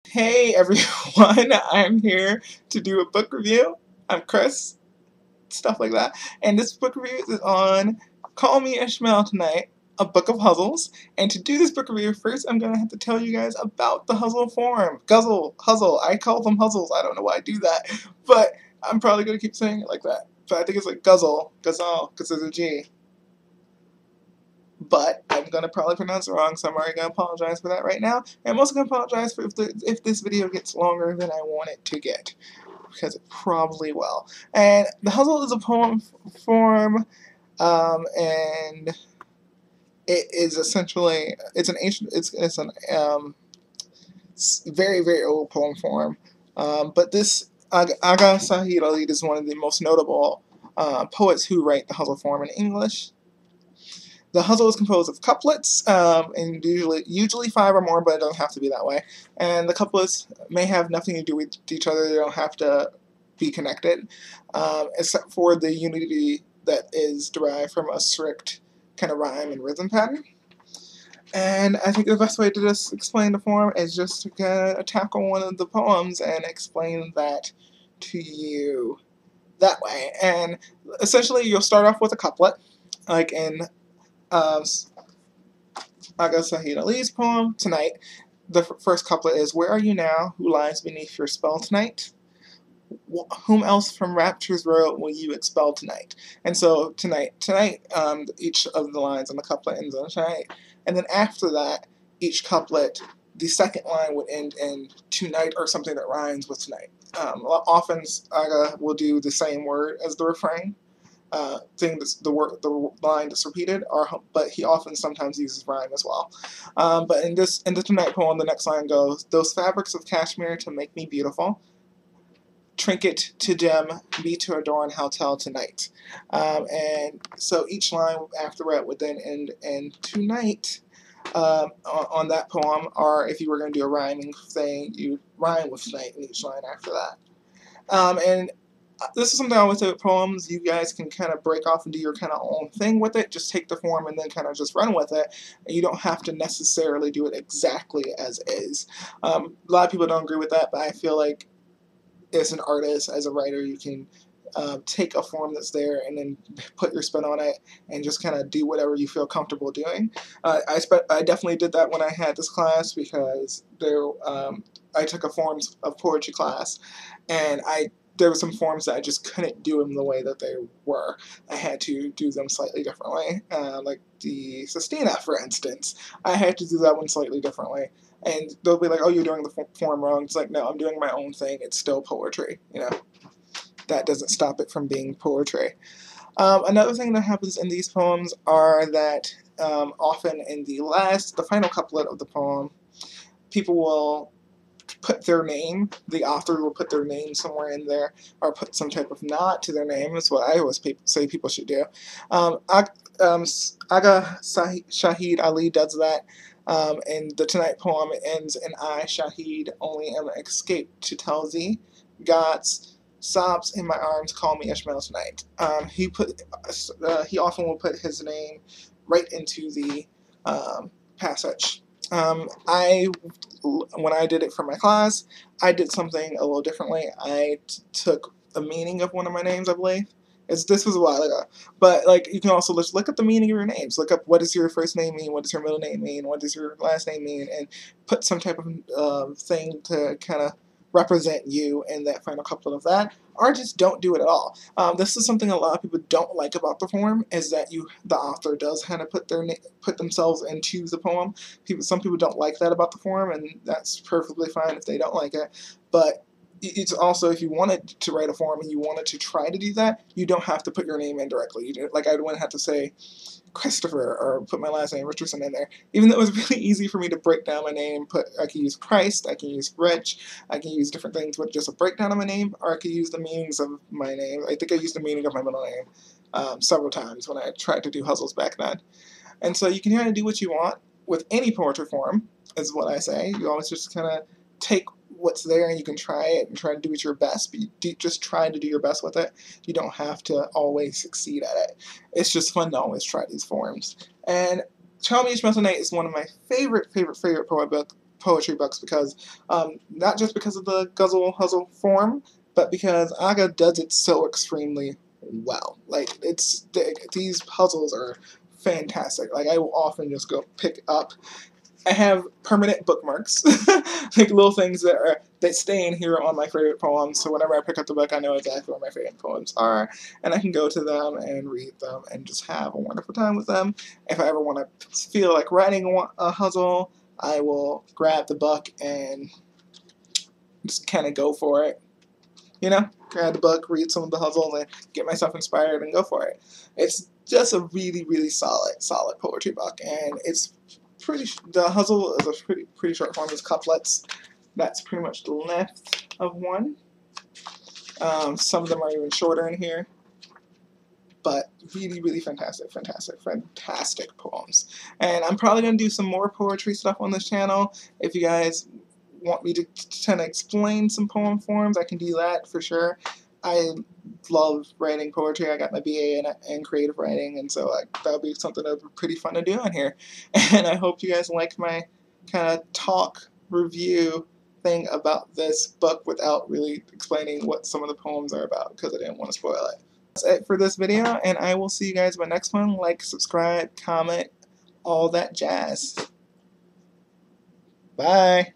Hey everyone, I'm here to do a book review. I'm Chris, stuff like that. And this book review is on Call Me Ishmael Tonight, a book of Ghazals. And to do this book review, first I'm going to have to tell you guys about the Ghazal form. Ghazal. I call them Ghazals. I don't know why I do that. But I'm probably going to keep saying it like that. But I think it's like Ghazal, because there's a G. But I'm going to probably pronounce it wrong, so I'm already going to apologize for that right now. And I'm also going to apologize for if this video gets longer than I want it to get, because it probably will. And the Ghazal is a poem form, and it is essentially, it's an ancient, it's an very, very old poem form. But this, Agha Shahid is one of the most notable poets who write the Ghazal form in English. The Ghazal is composed of couplets, and usually 5 or more, but it doesn't have to be that way. And the couplets may have nothing to do with each other. They don't have to be connected, except for the unity that is derived from a strict kind of rhyme and rhythm pattern. And I think the best way to just explain the form is just to tackle one of the poems and explain that to you that way. And essentially, you'll start off with a couplet, like in Agha Shahid Ali's poem, Tonight. The first couplet is, Where are you now, who lies beneath your spell tonight? Whom else from rapture's road will you expel tonight? And so tonight, each of the lines on the couplet ends on tonight. And then after that, each couplet, the second line would end in tonight or something that rhymes with tonight. Often Agha will do the same word as the refrain. Thing that's the line that's repeated, but he often sometimes uses rhyme as well. But in the Tonight poem, the next line goes, Those fabrics of Cashmere to make me beautiful, Trinket to gem, be to adorn, how tell tonight. And so each line after that would then end in tonight. On that poem, or if you were going to do a rhyming thing, you rhyme with tonight in each line after that. And this is something I always say with poems. You guys can kind of break off and do your kind of own thing with it. Just take the form and then kind of just run with it. And you don't have to necessarily do it exactly as is. A lot of people don't agree with that, but I feel like as an artist, as a writer, you can take a form that's there and then put your spin on it and just kind of do whatever you feel comfortable doing. I definitely did that when I had this class, because I took a forms of poetry class, and there were some forms that I just couldn't do them the way that they were. I had to do them slightly differently, like the Sestina, for instance. I had to do that one slightly differently. And they'll be like, oh, you're doing the form wrong. It's like, no, I'm doing my own thing. It's still poetry, you know. That doesn't stop it from being poetry. Another thing that happens in these poems are that often in the final couplet of the poem, people will put their name, the author will put their name somewhere in there, or put some type of nod to their name. That's what I always say people should do. Agha Shahid Ali does that. And the Tonight poem ends in I, Shahid, only am escaped to tell thee, God's sobs in my arms call me Ishmael tonight. He often will put his name right into the passage. When I did it for my class, I did something a little differently. I took the meaning of one of my names, I believe. This was a while ago, but like you can also just look up the meaning of your names. Look up what does your first name mean, what does your middle name mean, what does your last name mean, and put some type of thing to kind of represent you in that final couplet of that, or just don't do it at all. This is something a lot of people don't like about the form, is that the author does kind of put themselves into the poem. Some people don't like that about the form, and that's perfectly fine if they don't like it. But it's also, if you wanted to write a form and you wanted to try to do that, you don't have to put your name in directly. Like I wouldn't have to say Christopher or put my last name Richardson in there. Even though it was really easy for me to break down my name, I can use Christ, I can use Rich, I can use different things with just a breakdown of my name, or I could use the meanings of my name. I think I used the meaning of my middle name several times when I tried to do Ghazals back then. And so you can kind of do what you want with any poetry form, is what I say. You always just kind of take what's there and you can try it and try to do it your best, but you just try to do your best with it. You don't have to always succeed at it. It's just fun to always try these forms. And Call Me Ishmael Tonight is one of my favorite poetry books because not just because of the guzzle huzzle form, but because Agha does it so extremely well. Like these puzzles are fantastic. Like I will often just go pick up. I have permanent bookmarks, like little things that stay in here on my favorite poems. So whenever I pick up the book, I know exactly where my favorite poems are, and I can go to them and read them and just have a wonderful time with them. If I ever want to feel like writing a puzzle, I will grab the book and just kind of go for it. You know, grab the book, read some of the puzzles, and get myself inspired and go for it. It's just a really, really solid poetry book, and it's the Huzzle is a pretty short form. It's couplets. That's pretty much the length of one. Some of them are even shorter in here, but really, really fantastic poems. And I'm probably gonna do some more poetry stuff on this channel. If you guys want me to kind of explain some poem forms, I can do that for sure. I love writing poetry. I got my BA in creative writing, and so that'll be something that'll be pretty fun to do on here. And I hope you guys liked my kind of talk review thing about this book without really explaining what some of the poems are about, because I didn't want to spoil it. That's it for this video, and I will see you guys in my next one. Like, subscribe, comment, all that jazz. Bye!